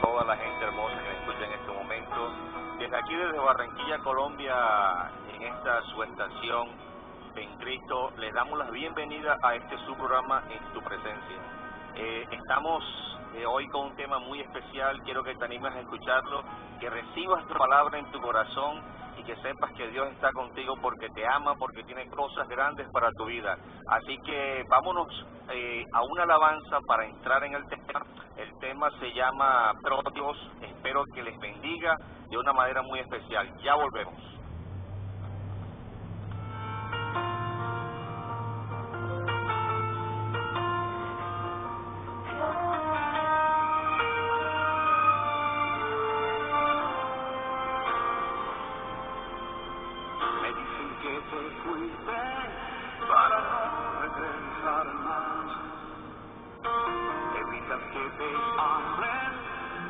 toda la gente hermosa que me escucha en este momento. Desde aquí, desde Barranquilla, Colombia, en esta su estación en Cristo, les damos la bienvenida a este su programa En Tu Presencia. Estamos hoy con un tema muy especial. Quiero que te animes a escucharlo, que recibas tu palabra en tu corazón y que sepas que Dios está contigo porque te ama, porque tiene cosas grandes para tu vida. Así que vámonos a una alabanza para entrar en el tema. El tema se llama Pero Dios. Espero que les bendiga de una manera muy especial. Ya volvemos. Me dicen que te fuiste para no regresar más. Evitas que te hablen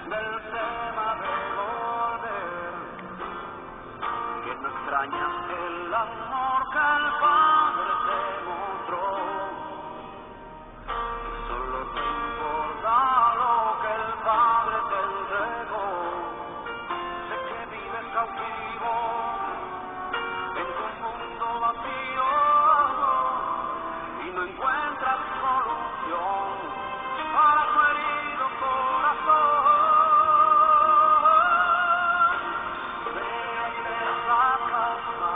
del tema de volver. Que no extrañas el amor que el Padre te mostró. Que solo te importa lo que el Padre te entregó. Sé que vives cautivo en tu mundo vacío y no encuentras solución para tu herido corazón. Vete a esa casa,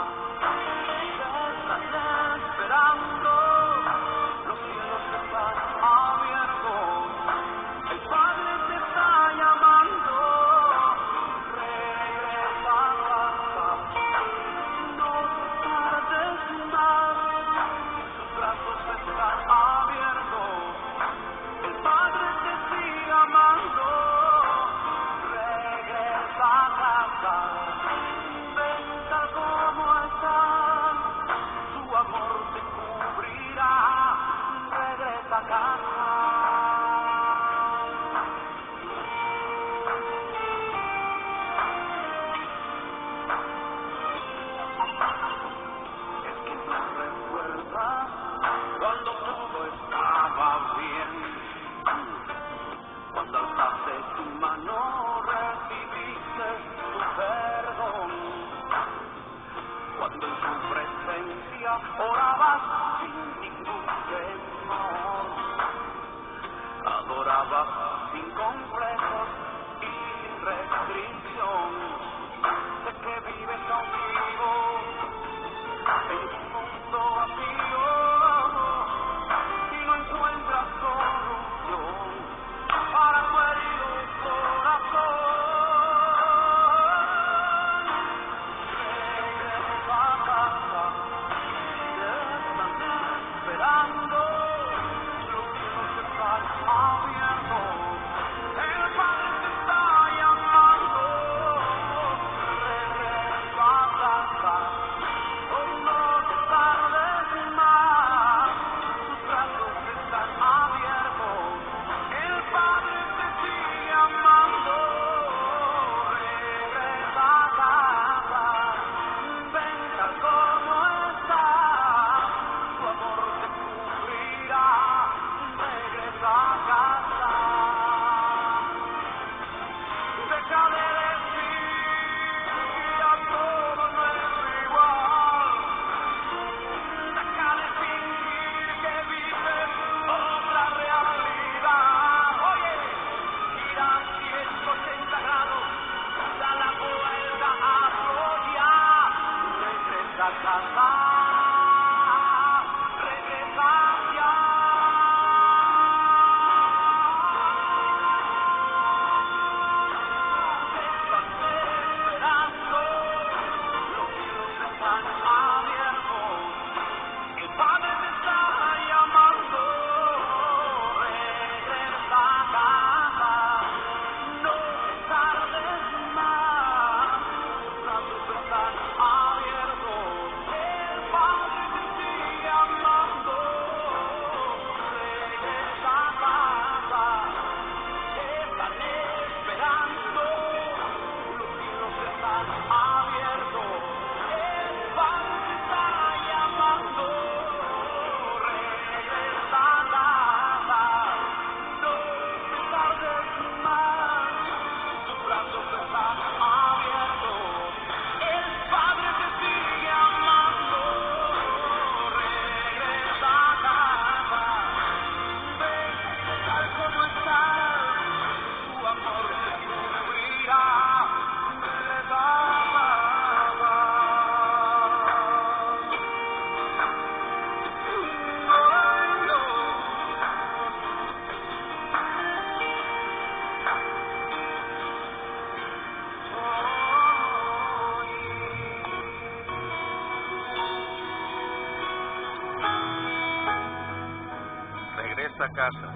a casa.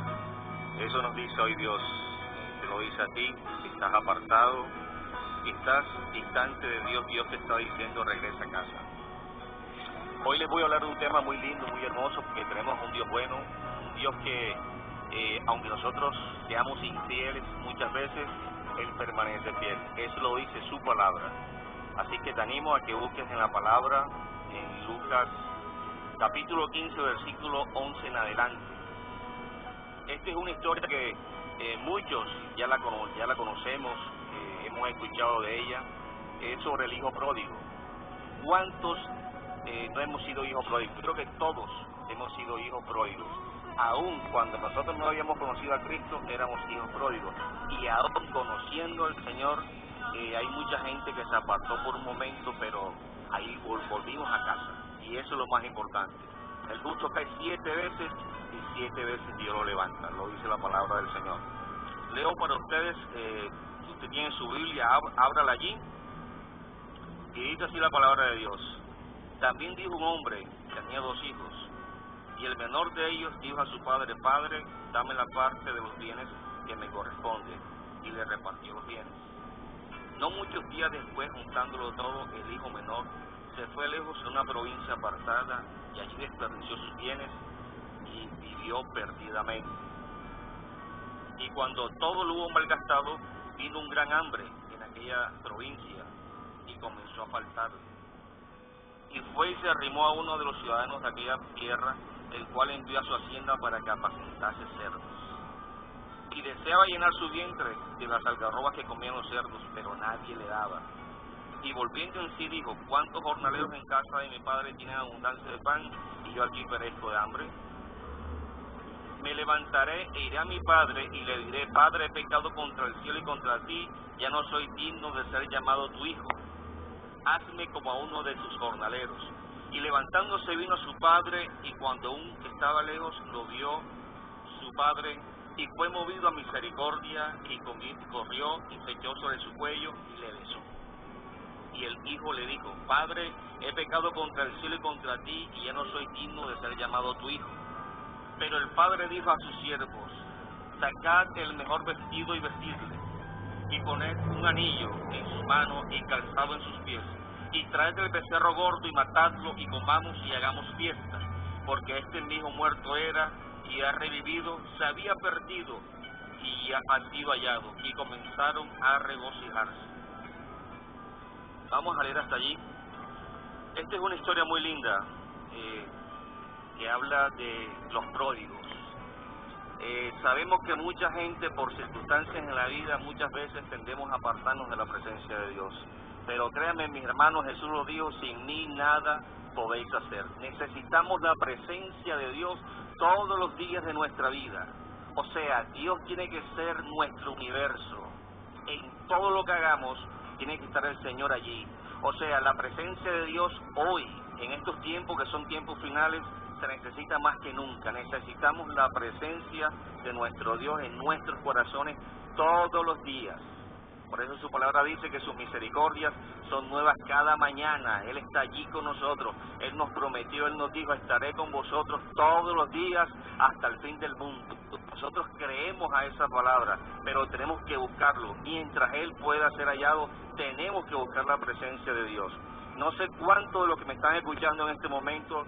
Eso nos dice hoy Dios, te lo dice a ti, que estás apartado, que estás distante de Dios. Dios te está diciendo regresa a casa. Hoy les voy a hablar de un tema muy lindo, muy hermoso, porque tenemos un Dios bueno, un Dios que, aunque nosotros seamos infieles muchas veces, Él permanece fiel. Eso lo dice su palabra. Así que te animo a que busques en la palabra, en Lucas capítulo 15, versículo 11 en adelante. Esta es una historia que muchos ya la conocemos, hemos escuchado de ella. Es sobre el hijo pródigo. ¿Cuántos no hemos sido hijos pródigos? Creo que todos hemos sido hijos pródigos. Aún cuando nosotros no habíamos conocido a Cristo, éramos hijos pródigos. Y aún conociendo al Señor, hay mucha gente que se apartó por un momento, pero ahí volvimos a casa. Y eso es lo más importante. El justo cae 7 veces y 7 veces Dios lo levanta. Lo dice la palabra del Señor. Leo para ustedes, si usted tiene su Biblia, ábrala allí. Y dice así la palabra de Dios. También dijo un hombre que tenía 2 hijos. Y el menor de ellos dijo a su padre: Padre, dame la parte de los bienes que me corresponde. Y le repartió los bienes. No muchos días después, juntándolo todo, el hijo menor se fue lejos en una provincia apartada y allí desperdició sus bienes y vivió perdidamente. Y cuando todo lo hubo malgastado, vino un gran hambre en aquella provincia y comenzó a faltarle. Y fue y se arrimó a uno de los ciudadanos de aquella tierra, el cual envió a su hacienda para que apacentase cerdos. Y deseaba llenar su vientre de las algarrobas que comían los cerdos, pero nadie le daba. Y volviendo en sí dijo: ¿Cuántos jornaleros en casa de mi padre tienen abundancia de pan, y yo aquí perezco de hambre? Me levantaré e iré a mi padre, y le diré: Padre, he pecado contra el cielo y contra ti, ya no soy digno de ser llamado tu hijo. Hazme como a uno de tus jornaleros. Y levantándose vino a su padre, y cuando aún estaba lejos lo vio su padre, y fue movido a misericordia, y corrió y se echó sobre su cuello y le besó. Y el hijo le dijo: Padre, he pecado contra el cielo y contra ti, y ya no soy digno de ser llamado tu hijo. Pero el padre dijo a sus siervos: Sacad el mejor vestido y vestidle, y poned un anillo en su mano y calzado en sus pies, y traed el becerro gordo y matadlo, y comamos y hagamos fiesta, porque mi hijo muerto era y ha revivido, se había perdido y ha sido hallado. Y comenzaron a regocijarse. Vamos a leer hasta allí. Esta es una historia muy linda que habla de los pródigos. Sabemos que mucha gente, por circunstancias en la vida, muchas veces tendemos a apartarnos de la presencia de Dios. Pero créanme, mis hermanos, Jesús lo dijo: sin mí nada podéis hacer. Necesitamos la presencia de Dios todos los días de nuestra vida. O sea, Dios tiene que ser nuestro universo. En todo lo que hagamos, tiene que estar el Señor allí. O sea, la presencia de Dios hoy, en estos tiempos que son tiempos finales, se necesita más que nunca. Necesitamos la presencia de nuestro Dios en nuestros corazones todos los días. Por eso su palabra dice que sus misericordias son nuevas cada mañana. Él está allí con nosotros. Él nos prometió, Él nos dijo: estaré con vosotros todos los días hasta el fin del mundo. Nosotros creemos a esa palabra, pero tenemos que buscarlo. Mientras Él pueda ser hallado, tenemos que buscar la presencia de Dios. No sé cuántos de los que me están escuchando en este momento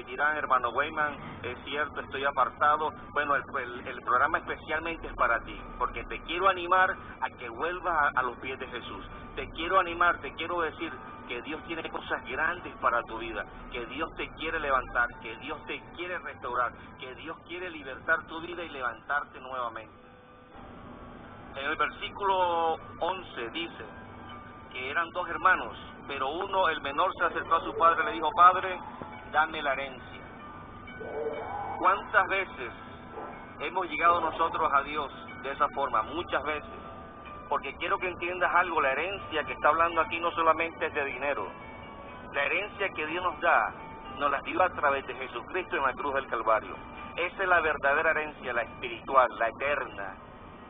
dirán: hermano Weyman, es cierto, estoy apartado. Bueno, el programa especialmente es para ti, porque te quiero animar a que vuelvas a los pies de Jesús. Te quiero animar, te quiero decir que Dios tiene cosas grandes para tu vida, que Dios te quiere levantar, que Dios te quiere restaurar, que Dios quiere libertar tu vida y levantarte nuevamente. En el versículo 11 dice que eran 2 hermanos, pero uno, el menor, se acercó a su padre y le dijo: Padre, dame la herencia. ¿Cuántas veces hemos llegado nosotros a Dios de esa forma? Muchas veces. Porque quiero que entiendas algo: la herencia que está hablando aquí no solamente es de dinero. La herencia que Dios nos da, nos la dio a través de Jesucristo en la cruz del Calvario. Esa es la verdadera herencia, la espiritual, la eterna.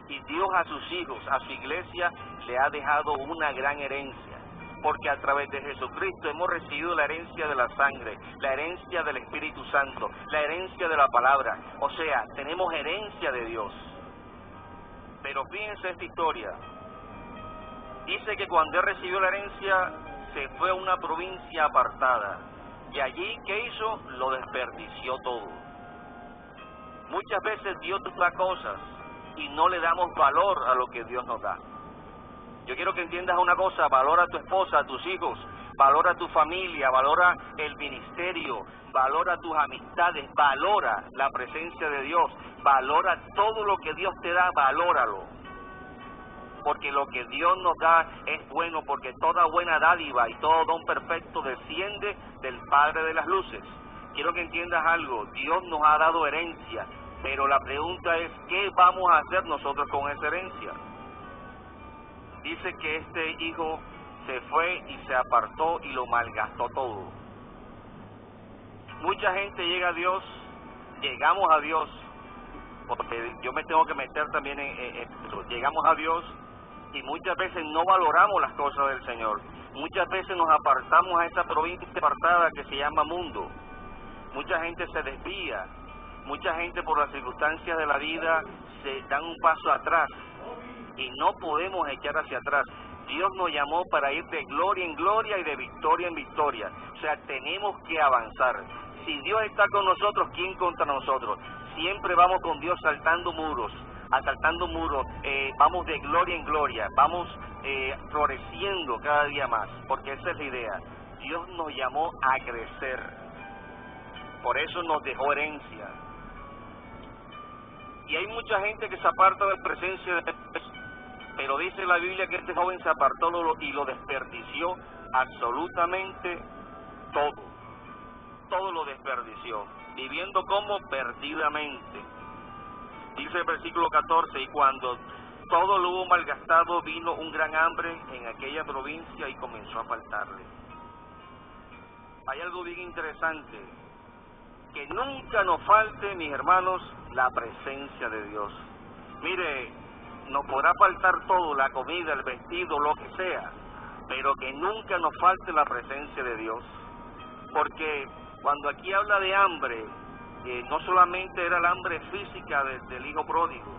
Y Dios a sus hijos, a su iglesia, le ha dejado una gran herencia. porque a través de Jesucristo hemos recibido la herencia de la sangre, la herencia del Espíritu Santo, la herencia de la palabra. O sea, tenemos herencia de Dios. Pero fíjense esta historia. Dice que cuando él recibió la herencia, se fue a una provincia apartada. Y allí, ¿qué hizo? Lo desperdició todo. Muchas veces Dios nos da cosas y no le damos valor a lo que Dios nos da. Yo quiero que entiendas una cosa: valora a tu esposa, a tus hijos, valora a tu familia, valora el ministerio, valora tus amistades, valora la presencia de Dios, valora todo lo que Dios te da, valóralo. Porque lo que Dios nos da es bueno, porque toda buena dádiva y todo don perfecto desciende del Padre de las luces. Quiero que entiendas algo: Dios nos ha dado herencia, pero la pregunta es, ¿qué vamos a hacer nosotros con esa herencia? Dice que este hijo se fue y se apartó y lo malgastó todo. Mucha gente llega a Dios, llegamos a Dios, porque yo me tengo que meter también en esto. Llegamos a Dios y muchas veces no valoramos las cosas del Señor. Muchas veces nos apartamos a esa provincia apartada que se llama mundo. Mucha gente se desvía, mucha gente por las circunstancias de la vida se dan un paso atrás y no podemos echar hacia atrás. Dios nos llamó para ir de gloria en gloria y de victoria en victoria. O sea, tenemos que avanzar. Si Dios está con nosotros, ¿quién contra nosotros? Siempre vamos con Dios saltando muros, asaltando muros, vamos de gloria en gloria, vamos floreciendo cada día más, porque esa es la idea. Dios nos llamó a crecer, por eso nos dejó herencia. Y hay mucha gente que se aparta de la presencia de Dios, pero dice la Biblia que este joven se apartó y lo desperdició absolutamente todo. Todo lo desperdició, viviendo como perdidamente. Dice el versículo 14, y cuando todo lo hubo malgastado, vino un gran hambre en aquella provincia y comenzó a faltarle. Hay algo bien interesante, que nunca nos falte, mis hermanos, la presencia de Dios. Mire, nos podrá faltar todo, la comida, el vestido, lo que sea, pero que nunca nos falte la presencia de Dios. Porque cuando aquí habla de hambre, no solamente era el hambre física del hijo pródigo,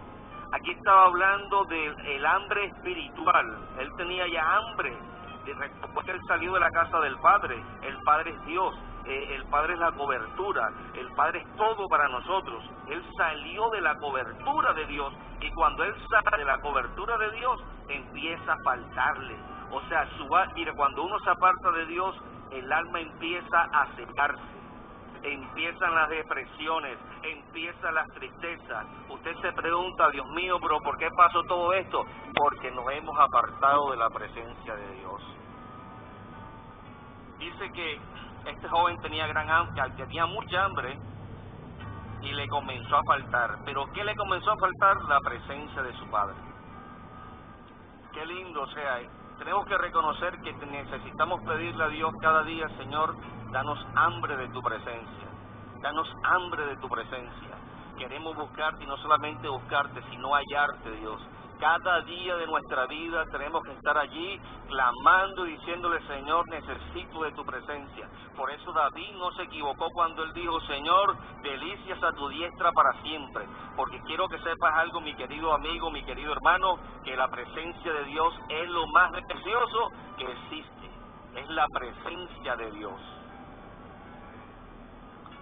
aquí estaba hablando del hambre espiritual. Él tenía ya hambre, después que él salió de la casa del Padre. El Padre es Dios, el Padre es la cobertura, el Padre es todo para nosotros. Él salió de la cobertura de Dios, y cuando él sale de la cobertura de Dios, empieza a faltarle. O sea, mire, cuando uno se aparta de Dios, el alma empieza a secarse, empiezan las depresiones, empiezan las tristezas. Usted se pregunta, Dios mío, pero ¿por qué pasó todo esto? Porque nos hemos apartado de la presencia de Dios. Dice que este joven tenía tenía mucha hambre y le comenzó a faltar. ¿Pero qué le comenzó a faltar? La presencia de su padre. Qué lindo, o sea, tenemos que reconocer que necesitamos pedirle a Dios cada día: Señor, danos hambre de tu presencia, danos hambre de tu presencia. Queremos buscarte, y no solamente buscarte, sino hallarte, Dios. Cada día de nuestra vida tenemos que estar allí clamando y diciéndole: Señor, necesito de tu presencia. Por eso David no se equivocó cuando él dijo: Señor, delicias a tu diestra para siempre. Porque quiero que sepas algo, mi querido amigo, mi querido hermano, que la presencia de Dios es lo más precioso que existe. Es la presencia de Dios.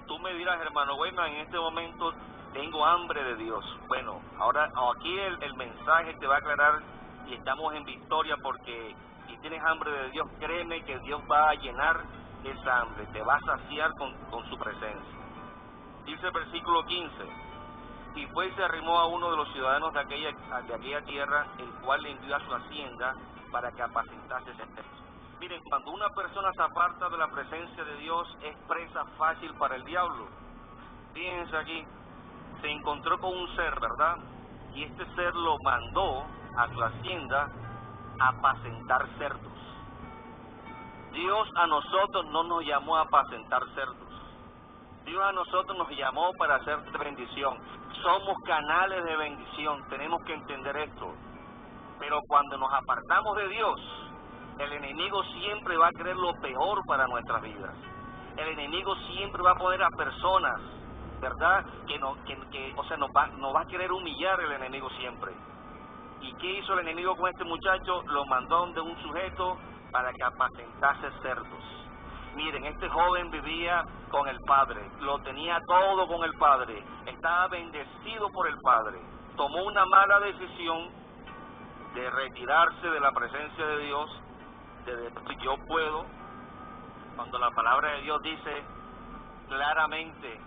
Tú me dirás, hermano, bueno, en este momento tengo hambre de Dios. Bueno, ahora aquí el mensaje te va a aclarar, y estamos en victoria, porque si tienes hambre de Dios, créeme que Dios va a llenar esa hambre, te va a saciar con su presencia. Dice el versículo 15, y fue y se arrimó a uno de los ciudadanos de aquella tierra, el cual le envió a su hacienda para que apacentase ese rebaño. Miren, cuando una persona se aparta de la presencia de Dios, es presa fácil para el diablo. Fíjense aquí, se encontró con un ser, ¿verdad? Y este ser lo mandó a su hacienda a apacentar cerdos. Dios a nosotros no nos llamó a apacentar cerdos. Dios a nosotros nos llamó para hacer bendición. Somos canales de bendición, tenemos que entender esto. Pero cuando nos apartamos de Dios, El enemigo siempre va a querer lo peor para nuestras vidas. El enemigo siempre va a poner a personas, ¿verdad? O sea, nos va a querer humillar el enemigo siempre. ¿Y qué hizo el enemigo con este muchacho? Lo mandó donde un sujeto para que apacentase cerdos. Miren, este joven vivía con el Padre, lo tenía todo con el Padre, estaba bendecido por el Padre. Tomó una mala decisión de retirarse de la presencia de Dios, de decir yo puedo, cuando la palabra de Dios dice claramente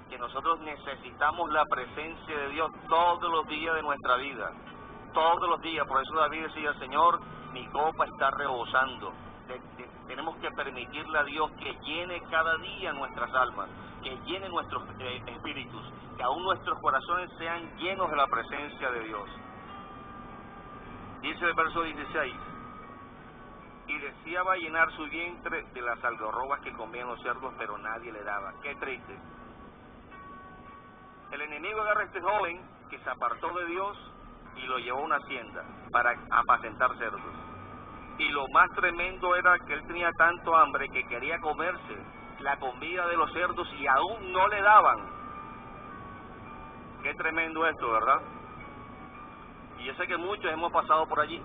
que nosotros necesitamos la presencia de Dios todos los días de nuestra vida, todos los días. Por eso David decía, Señor, mi copa está rebosando. Tenemos que permitirle a Dios que llene cada día nuestras almas, que llene nuestros espíritus, que aún nuestros corazones sean llenos de la presencia de Dios. Dice el verso 16, y deseaba llenar su vientre de las algarrobas que comían los cerdos, pero nadie le daba. Qué triste. El enemigo agarra a este joven que se apartó de Dios y lo llevó a una hacienda para apacentar cerdos. Y lo más tremendo era que él tenía tanto hambre que quería comerse la comida de los cerdos y aún no le daban. Qué tremendo esto, ¿verdad? Y yo sé que muchos hemos pasado por allí.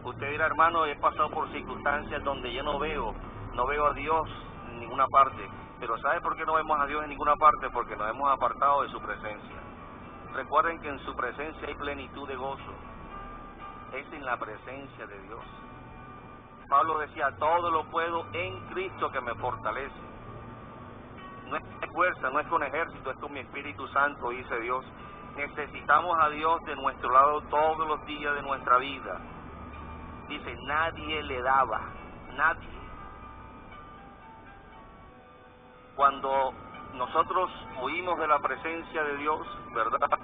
Usted dirá, hermano, he pasado por circunstancias donde yo no veo a Dios en ninguna parte. Pero ¿sabe por qué no vemos a Dios en ninguna parte? Porque nos hemos apartado de su presencia. Recuerden que en su presencia hay plenitud de gozo. Es en la presencia de Dios. Pablo decía, todo lo puedo en Cristo que me fortalece. No es fuerza, no es con ejército, es con mi Espíritu Santo, dice Dios. Necesitamos a Dios de nuestro lado todos los días de nuestra vida. Dice, nadie le daba, nadie. Cuando nosotros huimos de la presencia de Dios, ¿verdad?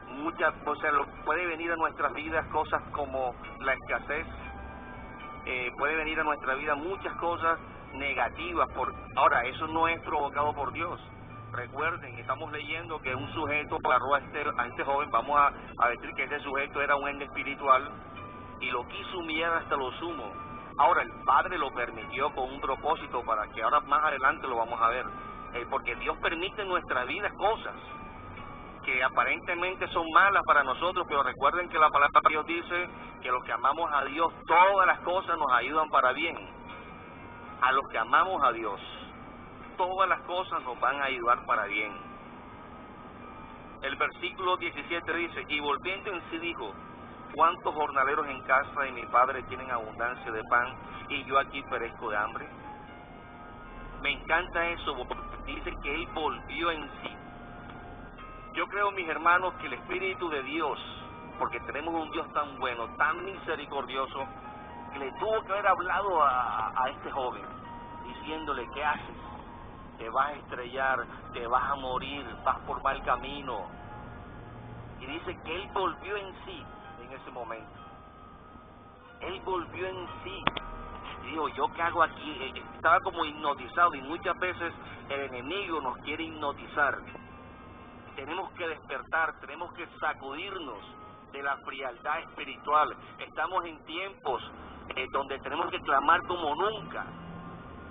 Muchas cosas, puede venir a nuestras vidas cosas como la escasez, puede venir a nuestra vida muchas cosas negativas. Ahora, eso no es provocado por Dios. Recuerden, estamos leyendo que un sujeto agarró a este joven, vamos a decir que este sujeto era un ente espiritual, y lo quiso humillar hasta lo sumo. Ahora, el Padre lo permitió con un propósito para que ahora más adelante lo vamos a ver. Porque Dios permite en nuestra vida cosas que aparentemente son malas para nosotros, pero recuerden que la palabra de Dios dice que los que amamos a Dios, todas las cosas nos ayudan para bien. A los que amamos a Dios, todas las cosas nos van a ayudar para bien. El versículo 17 dice, y volviendo en sí dijo, ¿cuántos jornaleros en casa de mi padre tienen abundancia de pan y yo aquí perezco de hambre? Me encanta eso, porque dice que él volvió en sí. Yo creo, mis hermanos, que el Espíritu de Dios, porque tenemos un Dios tan bueno, tan misericordioso, que le tuvo que haber hablado a este joven, diciéndole, ¿qué haces? Te vas a estrellar, te vas a morir, vas por mal camino. Y dice que él volvió en sí en ese momento. Él volvió en sí. Dijo, ¿yo qué hago aquí? Estaba como hipnotizado, y muchas veces el enemigo nos quiere hipnotizar. Tenemos que despertar, tenemos que sacudirnos de la frialdad espiritual. Estamos en tiempos donde tenemos que clamar como nunca.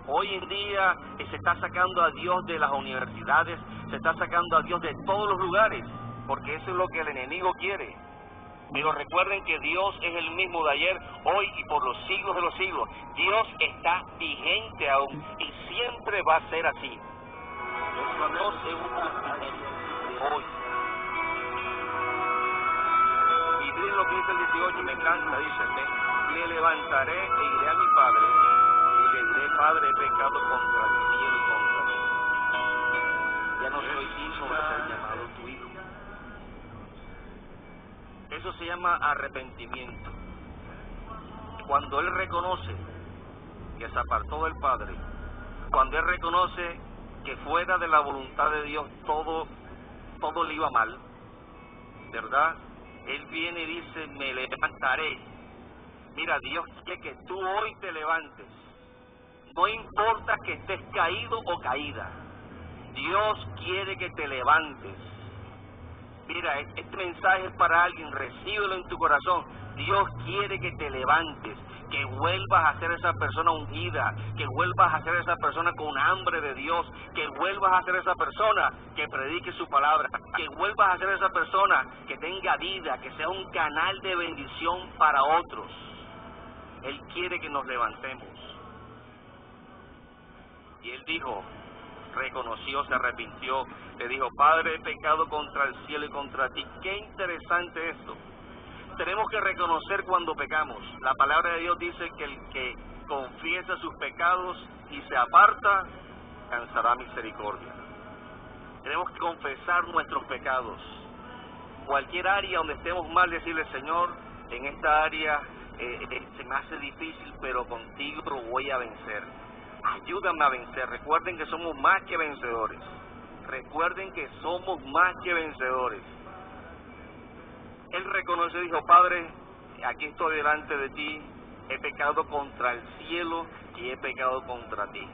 Hoy en día se está sacando a Dios de las universidades, se está sacando a Dios de todos los lugares, porque eso es lo que el enemigo quiere. Pero recuerden que Dios es el mismo de ayer, hoy y por los siglos de los siglos. Dios está vigente aún y siempre va a ser así. Nuestro Dios es un vigente de hoy. Y miren lo que dice el 18, me encanta, dice, me levantaré e iré a mi padre y le diré, Padre, he pecado contra el cielo y contra ti. Ya no soy digno de ser llamado tu hijo. Eso se llama arrepentimiento. Cuando él reconoce que se apartó del Padre, cuando él reconoce que fuera de la voluntad de Dios todo le iba mal, ¿verdad? Él viene y dice, me levantaré. Mira, Dios quiere que tú hoy te levantes. No importa que estés caído o caída. Dios quiere que te levantes. Mira, este mensaje es para alguien, recíbelo en tu corazón. Dios quiere que te levantes, que vuelvas a ser esa persona ungida, que vuelvas a ser esa persona con hambre de Dios, que vuelvas a ser esa persona que predique su palabra, que vuelvas a ser esa persona que tenga vida, que sea un canal de bendición para otros. Él quiere que nos levantemos. Y él dijo, reconoció, se arrepintió, le dijo, Padre, he pecado contra el cielo y contra ti. Qué interesante esto. Tenemos que reconocer cuando pecamos. La palabra de Dios dice que el que confiesa sus pecados y se aparta, alcanzará misericordia. Tenemos que confesar nuestros pecados. Cualquier área donde estemos mal, decirle, Señor, en esta área se me hace difícil, pero contigo lo voy a vencer. Ayúdame a vencer. Recuerden que somos más que vencedores. Recuerden que somos más que vencedores. Él reconoció y dijo, Padre, aquí estoy delante de ti, he pecado contra el cielo y he pecado contra ti.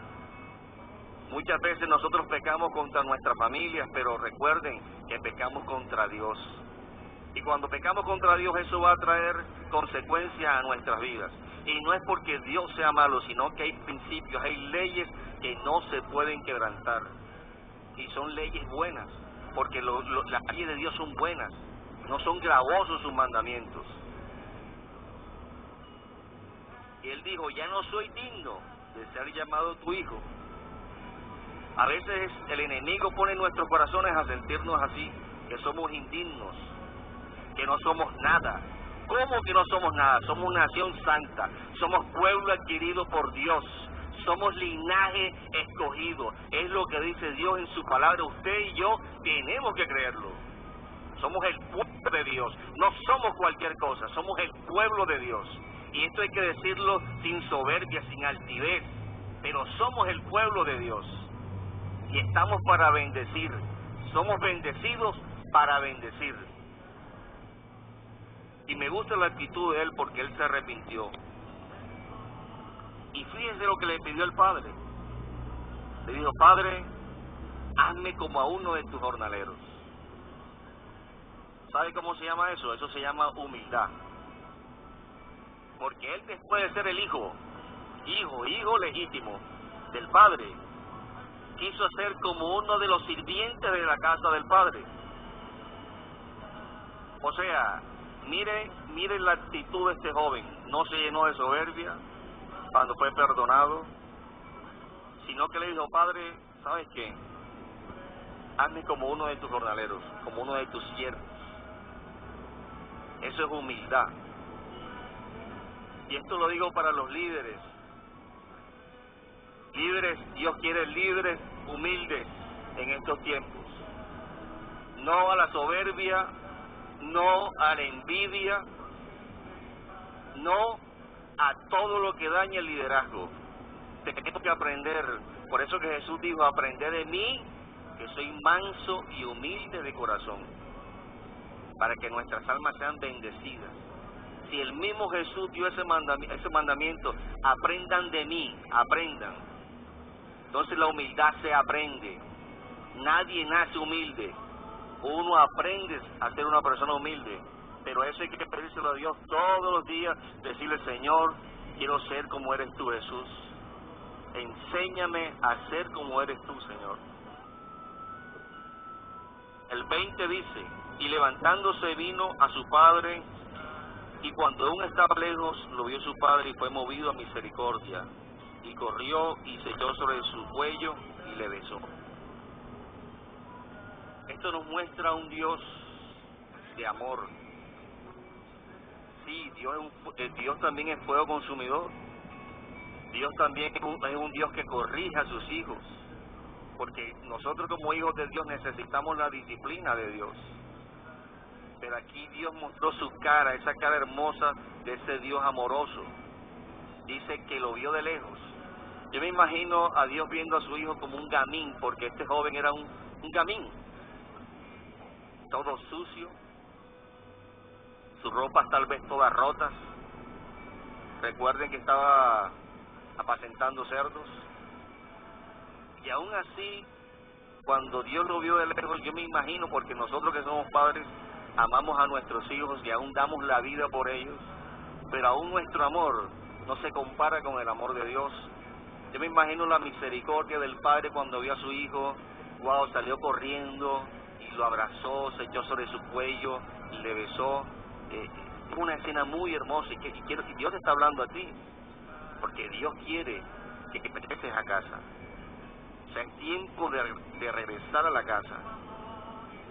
Muchas veces nosotros pecamos contra nuestras familias, pero recuerden que pecamos contra Dios. Y cuando pecamos contra Dios, eso va a traer consecuencias a nuestras vidas. Y no es porque Dios sea malo, sino que hay principios, hay leyes que no se pueden quebrantar. Y son leyes buenas, porque las leyes de Dios son buenas. No son gravosos sus mandamientos. Y él dijo, ya no soy digno de ser llamado tu hijo. A veces el enemigo pone en nuestros corazones a sentirnos así, que somos indignos, que no somos nada. ¿Cómo que no somos nada? Somos nación santa, somos pueblo adquirido por Dios, somos linaje escogido. Es lo que dice Dios en su palabra. Usted y yo tenemos que creerlo. Somos el pueblo de Dios, no somos cualquier cosa, somos el pueblo de Dios. Y esto hay que decirlo sin soberbia, sin altivez, pero somos el pueblo de Dios. Y estamos para bendecir, somos bendecidos para bendecir. Y me gusta la actitud de él porque él se arrepintió. Y fíjense lo que le pidió el Padre. Le dijo, Padre, hazme como a uno de tus jornaleros. ¿Sabe cómo se llama eso? Eso se llama humildad. Porque él, después de ser el hijo legítimo del Padre, quiso ser como uno de los sirvientes de la casa del Padre. O sea, mire la actitud de este joven. No se llenó de soberbia cuando fue perdonado, sino que le dijo, Padre, ¿sabes qué? Hazme como uno de tus jornaleros, como uno de tus siervos. Eso es humildad. Y esto lo digo para los líderes. Dios quiere líderes humildes en estos tiempos. No a la soberbia, no a la envidia, no a todo lo que daña el liderazgo. Tenemos que aprender. Por eso que Jesús dijo, aprended de mí, que soy manso y humilde de corazón, para que nuestras almas sean bendecidas. Si el mismo Jesús dio ese mandamiento, aprendan de mí, aprendan. Entonces la humildad se aprende. Nadie nace humilde. Uno aprende a ser una persona humilde, pero eso hay que pedírselo a Dios todos los días, decirle, Señor, quiero ser como eres tú, Jesús. Enséñame a ser como eres tú, Señor. El 20 dice, y levantándose vino a su padre, y cuando aún estaba lejos, lo vio su padre y fue movido a misericordia, y corrió y se echó sobre su cuello y le besó. Esto nos muestra un Dios de amor. Sí, Dios también es fuego consumidor. Dios también es un Dios que corrige a sus hijos, porque nosotros como hijos de Dios necesitamos la disciplina de Dios. Pero aquí Dios mostró su cara, esa cara hermosa de ese Dios amoroso. Dice que lo vio de lejos. Yo me imagino a Dios viendo a su hijo como un gamín, porque este joven era un gamín, todo sucio, sus ropas tal vez todas rotas. Recuerden que estaba apacentando cerdos. Y aún así, cuando Dios lo vio de lejos, yo me imagino, porque nosotros que somos padres, amamos a nuestros hijos y aún damos la vida por ellos. pero aún nuestro amor no se compara con el amor de Dios. Yo me imagino la misericordia del Padre cuando vio a su hijo, wow, salió corriendo y lo abrazó, se echó sobre su cuello, le besó. Es una escena muy hermosa y Dios te está hablando a ti, porque Dios quiere que regreses a casa. O sea, es tiempo de regresar a la casa.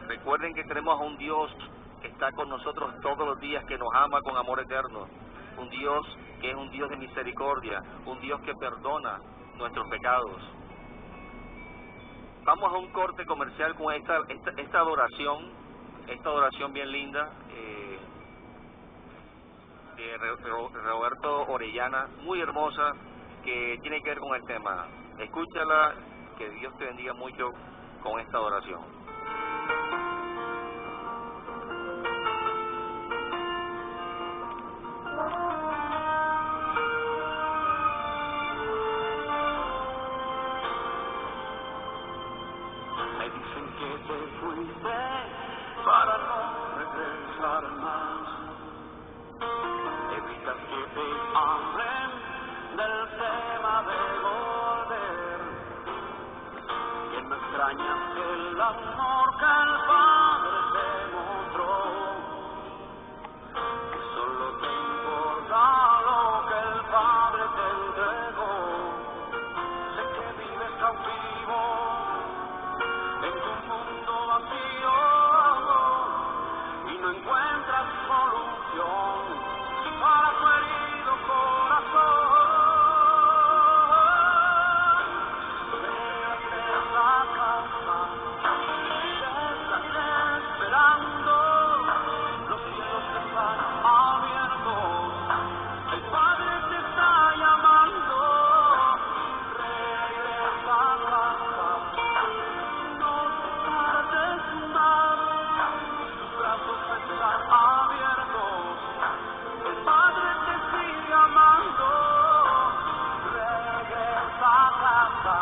Recuerden que tenemos a un Dios que está con nosotros todos los días, que nos ama con amor eterno. Un Dios que es un Dios de misericordia, un Dios que perdona nuestros pecados. Vamos a un corte comercial con esta adoración bien linda de Roberto Orellana, muy hermosa, que tiene que ver con el tema. Escúchala, que Dios te bendiga mucho con esta adoración. Me dicen que te fuiste para no regresar más. Evitas que te hablen del tema de volver, que no extrañas el amor que el Padre te mostró, que solo te importa lo que el Padre te entregó. Sé que vives cautivo en tu mundo vacío y no encuentras solución para tu herido corazón. Regresa a casa, quédate esperando, los cielos están abiertos, el Padre te está llamando. Regresa a casa, no te tardes más, tus brazos están abiertos, el Padre te sigue amando. Regresa a casa,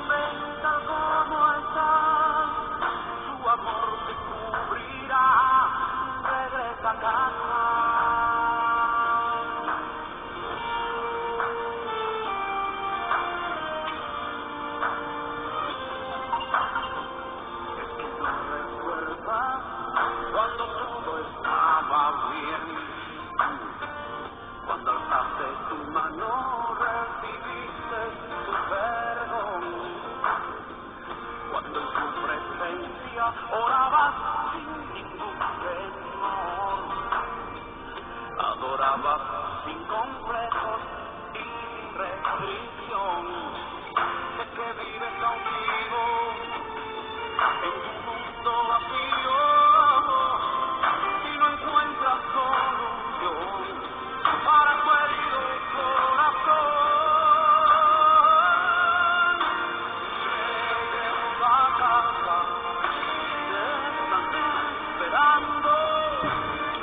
ven tal como estás, su amor te cubrirá. Regresa a casa. Es que no recuerdas cuando todo estaba bien, cuando alzaste tu mano recibiste tu perdón, cuando en su presencia orabas sin ningún temor, adorabas sin complejos y sin restricción. Sé que vives cautivo en tu mundo vacío y no encuentras solución para tu herido corazón. Regresa a casa, te están esperando,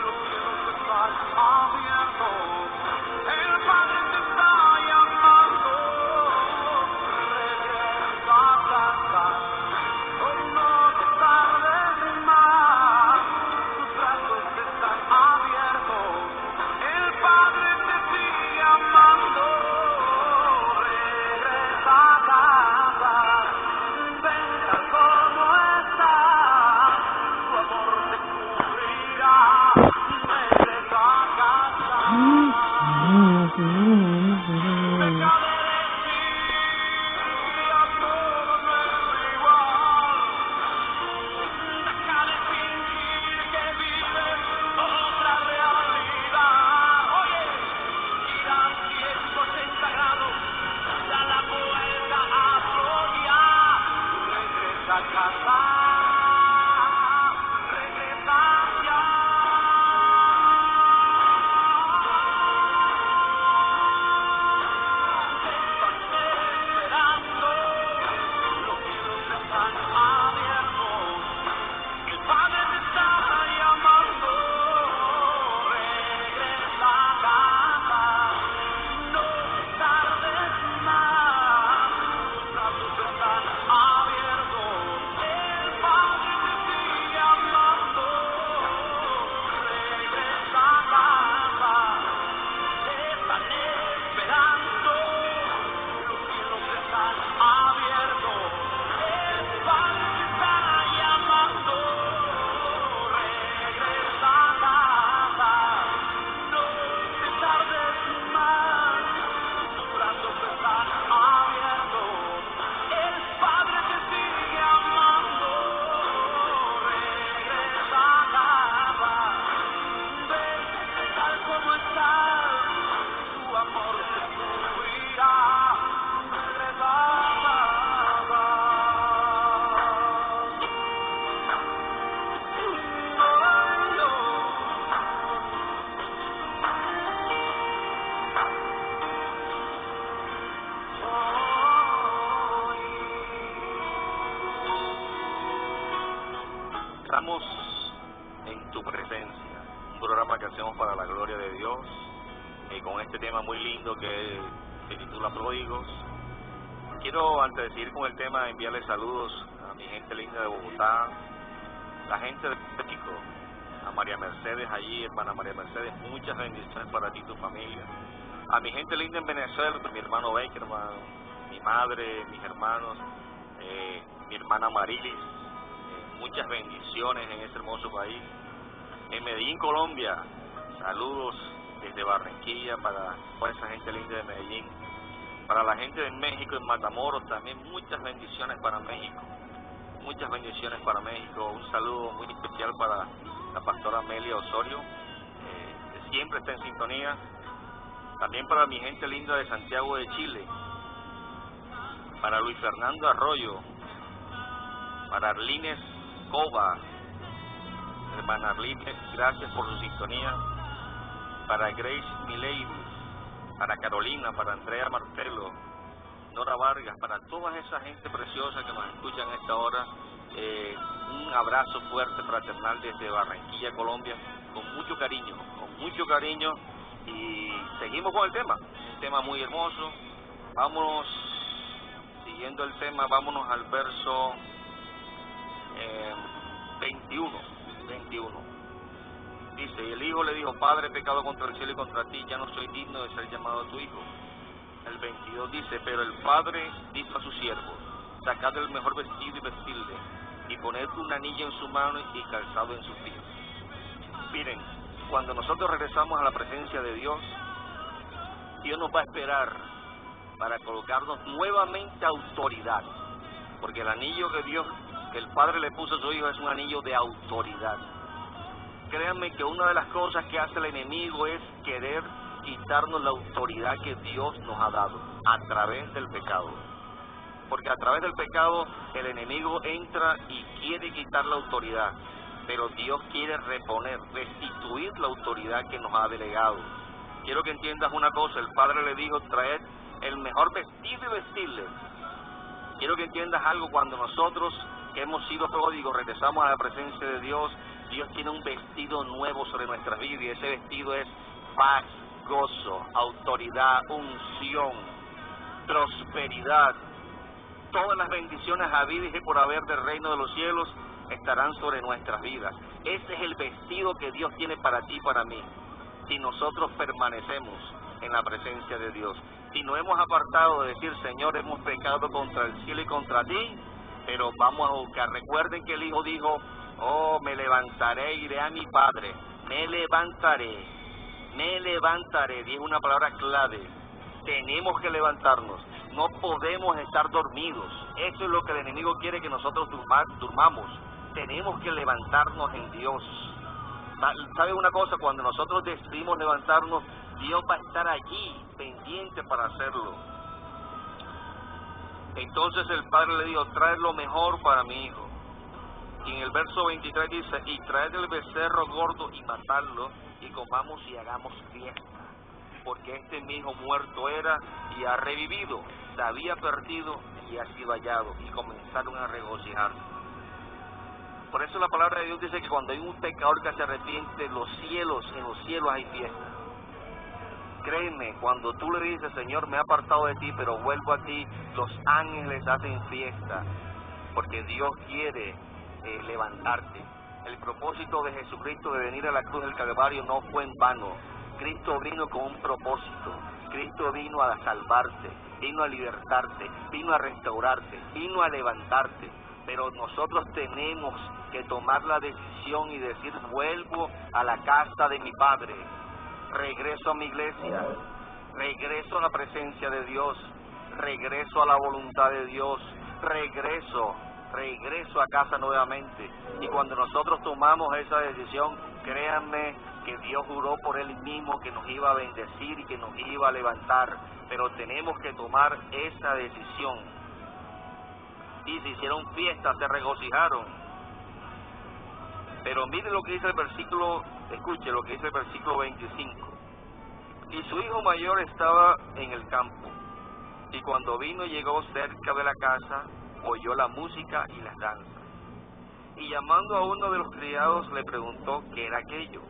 los cielos están abiertos, el Padre te está llamando. Regresa a casa, oh, no estamos en tu presencia, un programa que hacemos para la gloria de Dios, con este tema muy lindo que se titula Pródigos. Quiero, antes de seguir con el tema, enviarle saludos a mi gente linda de Bogotá, la gente de México, a María Mercedes allí, hermana María Mercedes, muchas bendiciones para ti y tu familia. A mi gente linda en Venezuela, mi hermano Beckerman, mi madre, mis hermanos, mi hermana Marilis, muchas bendiciones en ese hermoso país. En Medellín, Colombia, saludos desde Barranquilla para toda esa gente linda de Medellín. Para la gente de México, en Matamoros, también muchas bendiciones para México. Muchas bendiciones para México. Un saludo muy especial para la pastora Amelia Osorio, que siempre está en sintonía. También para mi gente linda de Santiago de Chile. Para Luis Fernando Arroyo. Para Arlines Cova. Hermana Arlines, gracias por su sintonía. Para Grace Milady. Para Carolina, para Andrea Martelo, Nora Vargas, para toda esa gente preciosa que nos escuchan a esta hora, un abrazo fuerte, fraternal desde Barranquilla, Colombia, con mucho cariño, y seguimos con el tema, un tema muy hermoso. Vámonos, siguiendo el tema, vámonos al verso 21. Dice, y el hijo le dijo, Padre, he pecado contra el cielo y contra ti, ya no soy digno de ser llamado tu hijo. El 22 dice, pero el padre dijo a sus siervos, sacad el mejor vestido y vestirle, y poned un anillo en su mano y calzado en sus pies. Miren, cuando nosotros regresamos a la presencia de Dios, Dios nos va a esperar para colocarnos nuevamente autoridad, porque el anillo que Dios, que el Padre le puso a su hijo, es un anillo de autoridad. Créanme que una de las cosas que hace el enemigo es querer quitarnos la autoridad que Dios nos ha dado a través del pecado. Porque a través del pecado el enemigo entra y quiere quitar la autoridad, pero Dios quiere reponer, restituir la autoridad que nos ha delegado. Quiero que entiendas una cosa, el Padre le dijo, traed el mejor vestido y vestirle. Quiero que entiendas algo, cuando nosotros que hemos sido pródigos regresamos a la presencia de Dios, Dios tiene un vestido nuevo sobre nuestras vidas, y ese vestido es paz, gozo, autoridad, unción, prosperidad. Todas las bendiciones habidas y por haber del reino de los cielos estarán sobre nuestras vidas. Ese es el vestido que Dios tiene para ti y para mí, si nosotros permanecemos en la presencia de Dios. Si no hemos apartado de decir, Señor, hemos pecado contra el cielo y contra ti, pero vamos a buscar. Recuerden que el Hijo dijo, oh, me levantaré, iré a mi Padre, me levantaré, y es una palabra clave. Tenemos que levantarnos, no podemos estar dormidos. Eso es lo que el enemigo quiere, que nosotros durmamos. Tenemos que levantarnos en Dios. ¿Sabe una cosa? Cuando nosotros decidimos levantarnos, Dios va a estar allí, pendiente para hacerlo. Entonces el Padre le dijo, traed lo mejor para mi hijo. Y en el verso 23 dice, y traed el becerro gordo y matadlo, y comamos y hagamos fiesta. Porque mi hijo muerto era y ha revivido, se había perdido y ha sido hallado. Y comenzaron a regocijarse. Por eso la palabra de Dios dice que cuando hay un pecador que se arrepiente, en los cielos hay fiesta. Créeme, cuando tú le dices, Señor, me he apartado de ti, pero vuelvo a ti, los ángeles hacen fiesta, porque Dios quiere levantarte. El propósito de Jesucristo de venir a la cruz del Calvario no fue en vano. Cristo vino con un propósito. Cristo vino a salvarte, vino a libertarte, vino a restaurarte, vino a levantarte. Pero nosotros tenemos que tomar la decisión y decir, vuelvo a la casa de mi Padre, regreso a mi iglesia, regreso a la presencia de Dios, regreso a la voluntad de Dios, regreso a casa nuevamente. Y cuando nosotros tomamos esa decisión, créanme que Dios juró por Él mismo que nos iba a bendecir y que nos iba a levantar, pero tenemos que tomar esa decisión. Y se hicieron fiestas, se regocijaron. Pero mire lo que dice el versículo, escuche lo que dice el versículo 25. Y su hijo mayor estaba en el campo, y cuando vino y llegó cerca de la casa, oyó la música y las danzas. Y llamando a uno de los criados le preguntó qué era aquello.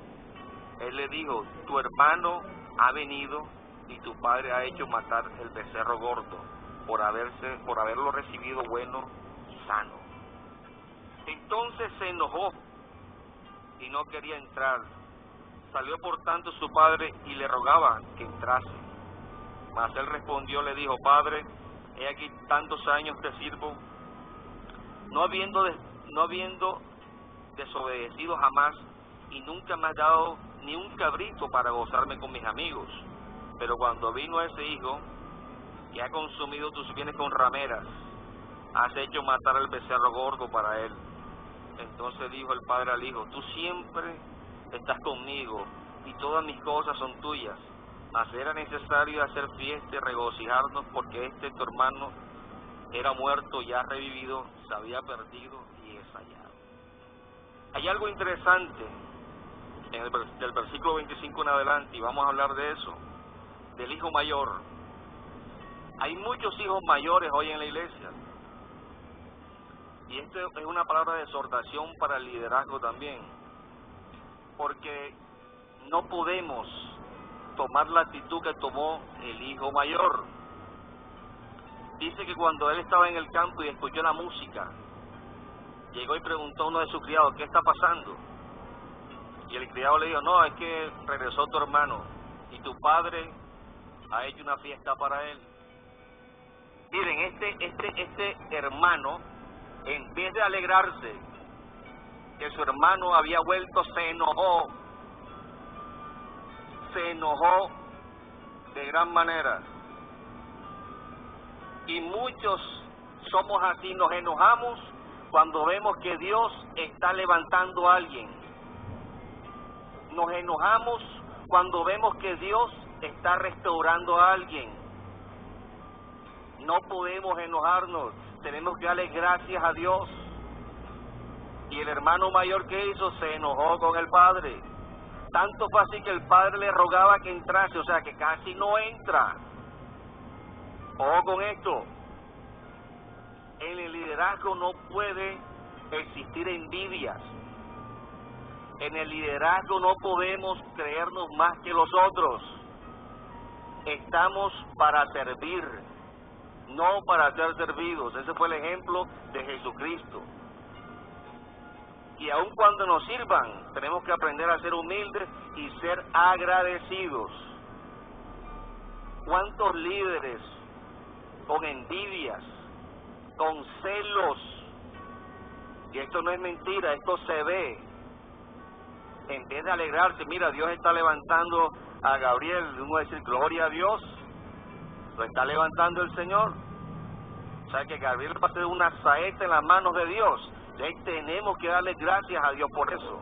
Él le dijo: tu hermano ha venido y tu padre ha hecho matar el becerro gordo por haberlo recibido bueno y sano. Entonces se enojó y no quería entrar. Salió por tanto su padre y le rogaba que entrase. Mas él respondió, le dijo: Padre, he aquí tantos años te sirvo, no habiendo desobedecido jamás, y nunca me has dado ni un cabrito para gozarme con mis amigos. Pero cuando vino ese hijo, que ha consumido tus bienes con rameras, has hecho matar al becerro gordo para él. Entonces dijo el padre al hijo: tú siempre estás conmigo, y todas mis cosas son tuyas. Mas era necesario hacer fiesta y regocijarnos, porque tu hermano era muerto y ha revivido, se había perdido y es hallado. Hay algo interesante del versículo 25 en adelante, y vamos a hablar de eso, del hijo mayor. Hay muchos hijos mayores hoy en la iglesia, y esto es una palabra de exhortación para el liderazgo también, porque no podemos tomar la actitud que tomó el hijo mayor. Dice que cuando él estaba en el campo y escuchó la música, llegó y preguntó a uno de sus criados: ¿qué está pasando? Y el criado le dijo: no, es que regresó tu hermano y tu padre ha hecho una fiesta para él. Miren, este hermano, en vez de alegrarse que su hermano había vuelto, se enojó de gran manera. Y muchos somos así, nos enojamos cuando vemos que Dios está levantando a alguien. Nos enojamos cuando vemos que Dios está restaurando a alguien. No podemos enojarnos, tenemos que darle gracias a Dios. Y el hermano mayor, que hizo, se enojó con el padre. Tanto fue así que el padre le rogaba que entrase, o sea que casi no entra. Ojo con esto: en el liderazgo no puede existir envidias. En el liderazgo no podemos creernos más que los otros. Estamos para servir, no para ser servidos. Ese fue el ejemplo de Jesucristo. Y aun cuando nos sirvan, tenemos que aprender a ser humildes y ser agradecidos. ¿Cuántos líderes con envidias, con celos? Y esto no es mentira, esto se ve. En vez de alegrarse, mira, Dios está levantando a Gabriel, uno decir gloria a Dios, lo está levantando el Señor. O sea que Gabriel va a ser una saeta en las manos de Dios. Y ahí tenemos que darle gracias a Dios por eso.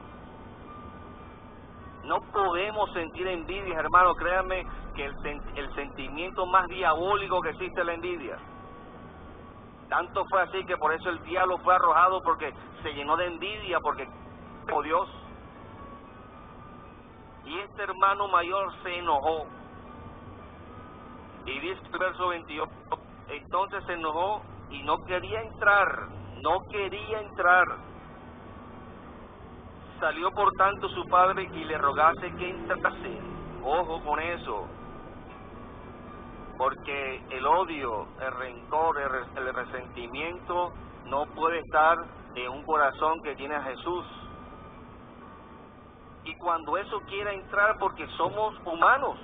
No podemos sentir envidia, hermano. Créanme que el sentimiento más diabólico que existe es la envidia. Tanto fue así que por eso el diablo fue arrojado, porque se llenó de envidia, porque oh Dios. Y este hermano mayor se enojó. Y dice el verso 28, entonces se enojó y no quería entrar. Salió por tanto su padre y le rogase que entrase. Ojo con eso, porque el odio, el rencor, el resentimiento no puede estar en un corazón que tiene a Jesús. Y cuando eso quiera entrar, porque somos humanos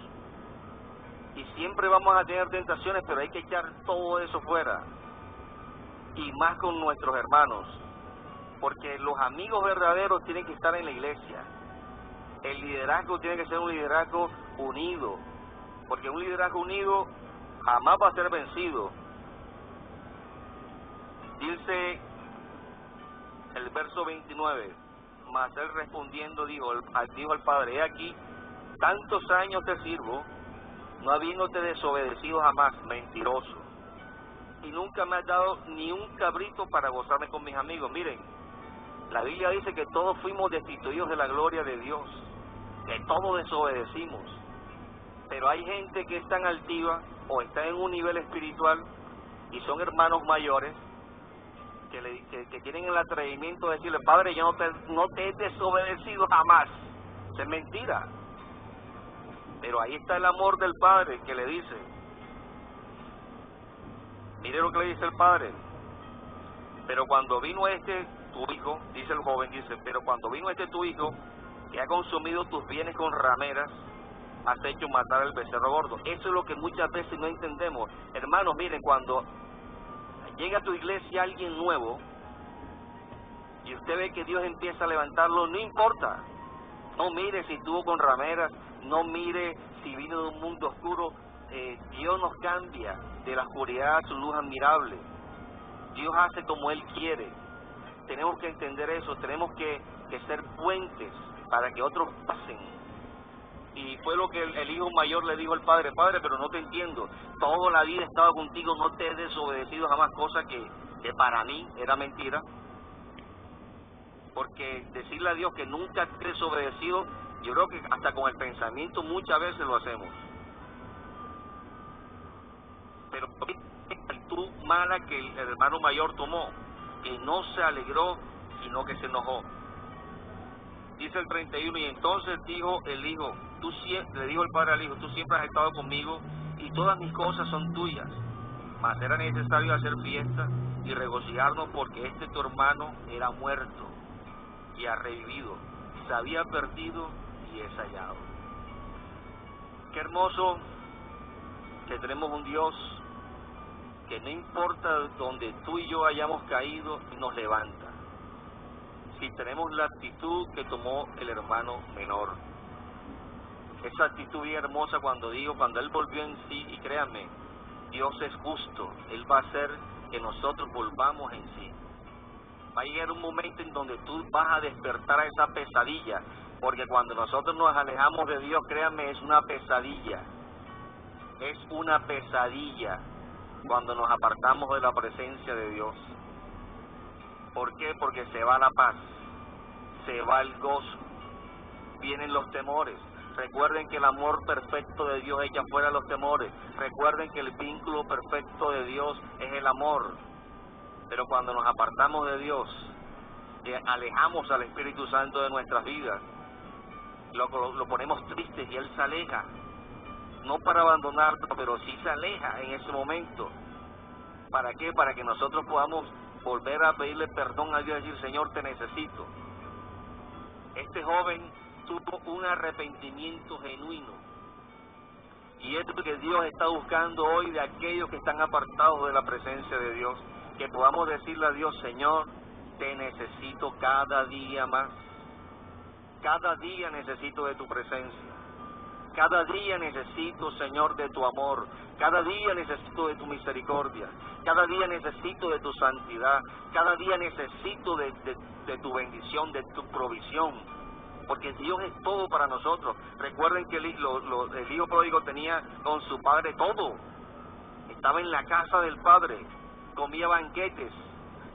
y siempre vamos a tener tentaciones, pero hay que echar todo eso fuera. Y más con nuestros hermanos, porque los amigos verdaderos tienen que estar en la iglesia. El liderazgo tiene que ser un liderazgo unido, porque un liderazgo unido jamás va a ser vencido. Dice el verso 29, mas él respondiendo dijo al padre: he aquí, tantos años te sirvo, no habiéndote desobedecido jamás, mentiroso, y nunca me has dado ni un cabrito para gozarme con mis amigos. Miren, la Biblia dice que todos fuimos destituidos de la gloria de Dios, que todos desobedecimos, pero hay gente que es tan altiva o está en un nivel espiritual y son hermanos mayores que tienen el atrevimiento de decirle, Padre, yo no te he desobedecido jamás. Eso es mentira. Pero ahí está el amor del Padre que le dice, mire lo que le dice el Padre, pero cuando vino tu hijo, dice el joven, dice, pero cuando vino tu hijo, que ha consumido tus bienes con rameras, has hecho matar al becerro gordo. Eso es lo que muchas veces no entendemos. Hermanos, miren, cuando llega a tu iglesia alguien nuevo, y usted ve que Dios empieza a levantarlo, no importa. No mire si estuvo con rameras, no mire si vino de un mundo oscuro. Dios nos cambia de la oscuridad a su luz admirable. Dios hace como Él quiere. Tenemos que entender eso, tenemos que ser puentes para que otros pasen. Y fue lo que el hijo mayor le dijo al padre, Padre, pero no te entiendo, toda la vida he estado contigo, no te he desobedecido jamás, cosa que para mí era mentira. Porque decirle a Dios que nunca te he desobedecido, yo creo que hasta con el pensamiento muchas veces lo hacemos. Pero la actitud mala que el hermano mayor tomó, que no se alegró, sino que se enojó. Dice el 31, y entonces dijo el hijo, le dijo el padre al hijo, tú siempre has estado conmigo y todas mis cosas son tuyas, mas era necesario hacer fiesta y regocijarnos porque tu hermano era muerto y ha revivido, se había perdido y es hallado. Qué hermoso que tenemos un Dios que no importa donde tú y yo hayamos caído, nos levanta. Si tenemos la actitud que tomó el hermano menor, esa actitud bien hermosa cuando él volvió en sí, y créanme, Dios es justo, Él va a hacer que nosotros volvamos en sí. Va a llegar un momento en donde tú vas a despertar a esa pesadilla, porque cuando nosotros nos alejamos de Dios, créanme, es una pesadilla cuando nos apartamos de la presencia de Dios. ¿Por qué? Porque se va la paz, se va el gozo, vienen los temores. Recuerden que el amor perfecto de Dios echa fuera los temores. Recuerden que el vínculo perfecto de Dios es el amor. Pero cuando nos apartamos de Dios, alejamos al Espíritu Santo de nuestras vidas, lo ponemos triste y Él se aleja. No para abandonarnos, pero sí se aleja en ese momento. ¿Para qué? Para que nosotros podamos volver a pedirle perdón a Dios y decir, Señor, te necesito. Este joven tuvo un arrepentimiento genuino. Y es lo que Dios está buscando hoy de aquellos que están apartados de la presencia de Dios. Que podamos decirle a Dios, Señor, te necesito cada día más. Cada día necesito de tu presencia. Cada día necesito, Señor, de tu amor. Cada día necesito de tu misericordia. Cada día necesito de tu santidad. Cada día necesito de tu bendición, de tu provisión. Porque Dios es todo para nosotros. Recuerden que el hijo pródigo tenía con su padre todo. Estaba en la casa del padre. Comía banquetes.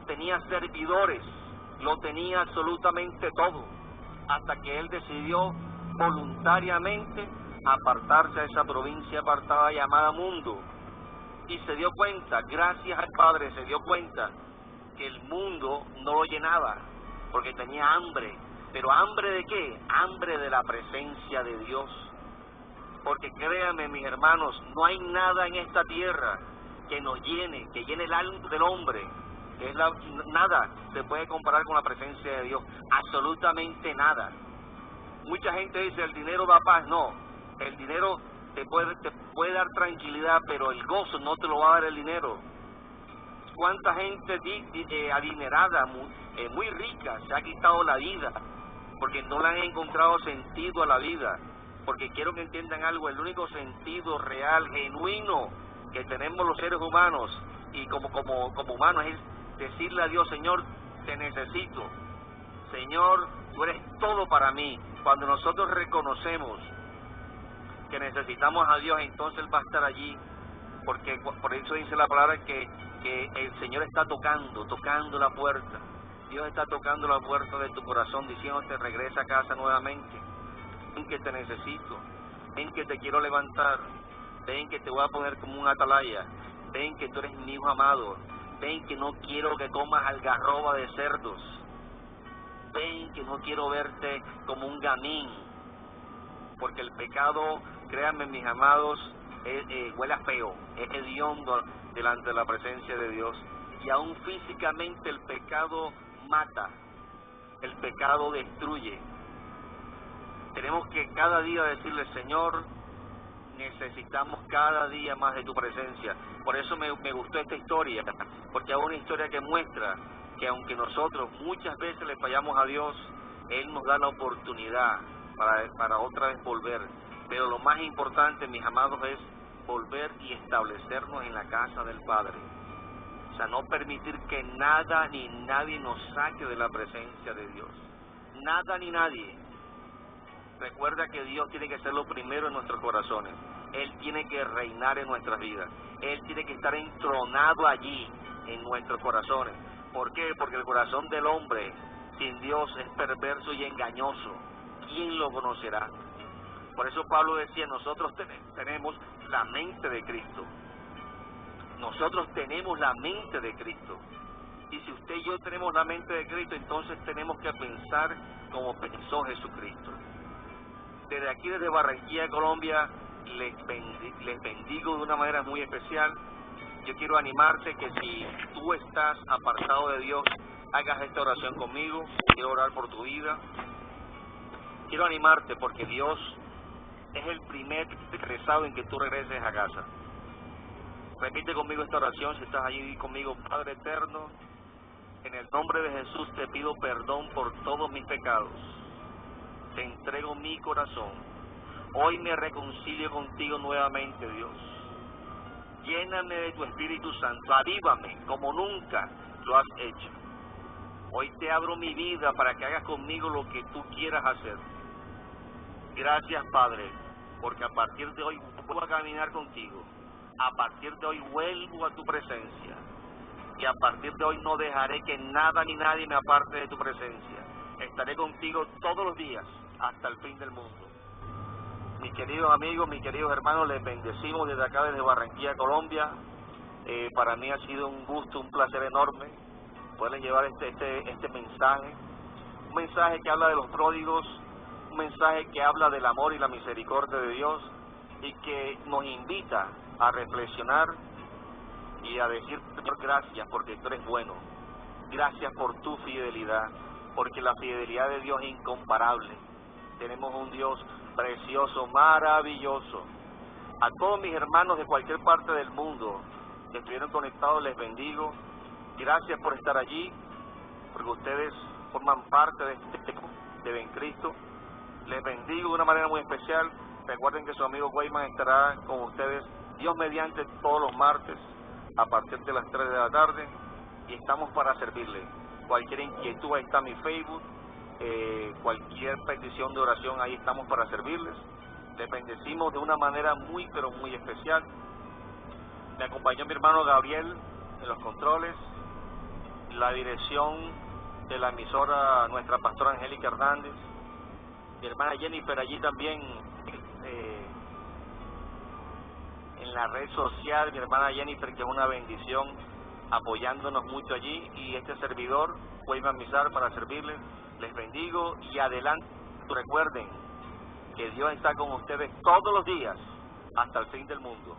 Tenía servidores. Lo tenía absolutamente todo. Hasta que él decidió voluntariamente apartarse a esa provincia apartada llamada mundo, y se dio cuenta, gracias al Padre, se dio cuenta que el mundo no lo llenaba, porque tenía hambre. ¿Pero hambre de qué? Hambre de la presencia de Dios. Porque créanme, mis hermanos, no hay nada en esta tierra que nos llene, que llene el alma del hombre, nada se puede comparar con la presencia de Dios, absolutamente nada. Mucha gente dice, el dinero da paz. No, el dinero te puede dar tranquilidad, pero el gozo no te lo va a dar el dinero. ¿Cuánta gente adinerada, muy rica, se ha quitado la vida porque no le han encontrado sentido a la vida? Porque quiero que entiendan algo, el único sentido real, genuino que tenemos los seres humanos y como humanos es decirle a Dios, Señor, te necesito. Señor, tú eres todo para mí. Cuando nosotros reconocemos que necesitamos a Dios, entonces Él va a estar allí, porque por eso dice la palabra que el Señor está tocando la puerta. Dios está tocando la puerta de tu corazón, diciéndote, regresa a casa nuevamente. Ven que te necesito, ven que te quiero levantar, ven que te voy a poner como un atalaya, ven que tú eres mi hijo amado, Ven que no quiero que comas algarroba de cerdos. Ven que no quiero verte como un gamín. Porque el pecado, créanme mis amados, huele a feo, es hediondo delante de la presencia de Dios. Y aún físicamente el pecado mata, el pecado destruye. Tenemos que cada día decirle: Señor, necesitamos cada día más de tu presencia. Por eso me gustó esta historia, porque es una historia que muestra que aunque nosotros muchas veces le fallamos a Dios, Él nos da la oportunidad para otra vez volver. Pero lo más importante, mis amados, es volver y establecernos en la casa del Padre. O sea, no permitir que nada ni nadie nos saque de la presencia de Dios. Nada ni nadie. Recuerda que Dios tiene que ser lo primero en nuestros corazones. Él tiene que reinar en nuestras vidas. Él tiene que estar entronado allí, en nuestros corazones. ¿Por qué? Porque el corazón del hombre sin Dios es perverso y engañoso. ¿Quién lo conocerá? Por eso Pablo decía: nosotros tenemos la mente de Cristo. Nosotros tenemos la mente de Cristo. Y si usted y yo tenemos la mente de Cristo, entonces tenemos que pensar como pensó Jesucristo. Desde aquí, desde Barranquilla, Colombia, les bendigo de una manera muy especial. Yo quiero animarte que si tú estás apartado de Dios, hagas esta oración conmigo. Quiero orar por tu vida. Quiero animarte porque Dios es el primer interesado en que tú regreses a casa. Repite conmigo esta oración si estás allí conmigo. Padre eterno, en el nombre de Jesús te pido perdón por todos mis pecados. Te entrego mi corazón. Hoy me reconcilio contigo nuevamente, Dios. Lléname de tu Espíritu Santo. Avívame como nunca lo has hecho. Hoy te abro mi vida para que hagas conmigo lo que tú quieras hacer. Gracias, Padre, porque a partir de hoy vuelvo a caminar contigo. A partir de hoy vuelvo a tu presencia. Y a partir de hoy no dejaré que nada ni nadie me aparte de tu presencia. Estaré contigo todos los días hasta el fin del mundo. Mis queridos amigos, mis queridos hermanos, les bendecimos desde acá, desde Barranquilla, Colombia. Para mí ha sido un gusto, un placer enorme poderles llevar este mensaje. Un mensaje que habla de los pródigos, un mensaje que habla del amor y la misericordia de Dios y que nos invita a reflexionar y a decir: Señor, gracias porque tú eres bueno. Gracias por tu fidelidad, porque la fidelidad de Dios es incomparable. Tenemos un Dios precioso, maravilloso. A todos mis hermanos de cualquier parte del mundo que estuvieron conectados, les bendigo. Gracias por estar allí, porque ustedes forman parte de este equipo de En Cristo. Les bendigo de una manera muy especial. Recuerden que su amigo Weyman estará con ustedes, Dios mediante, todos los martes a partir de las 3 de la tarde, y estamos para servirle. Cualquier inquietud, ahí está mi Facebook, cualquier petición de oración, ahí estamos para servirles. Les bendecimos de una manera muy, pero muy especial. Me acompañó mi hermano Gabriel en los controles, la dirección de la emisora, nuestra pastora Angélica Hernández, mi hermana Jennifer allí también en la red social, mi hermana Jennifer, que es una bendición, apoyándonos mucho allí, y este servidor, Weyman Mizar, para servirles. Les bendigo y adelante. Recuerden que Dios está con ustedes todos los días hasta el fin del mundo.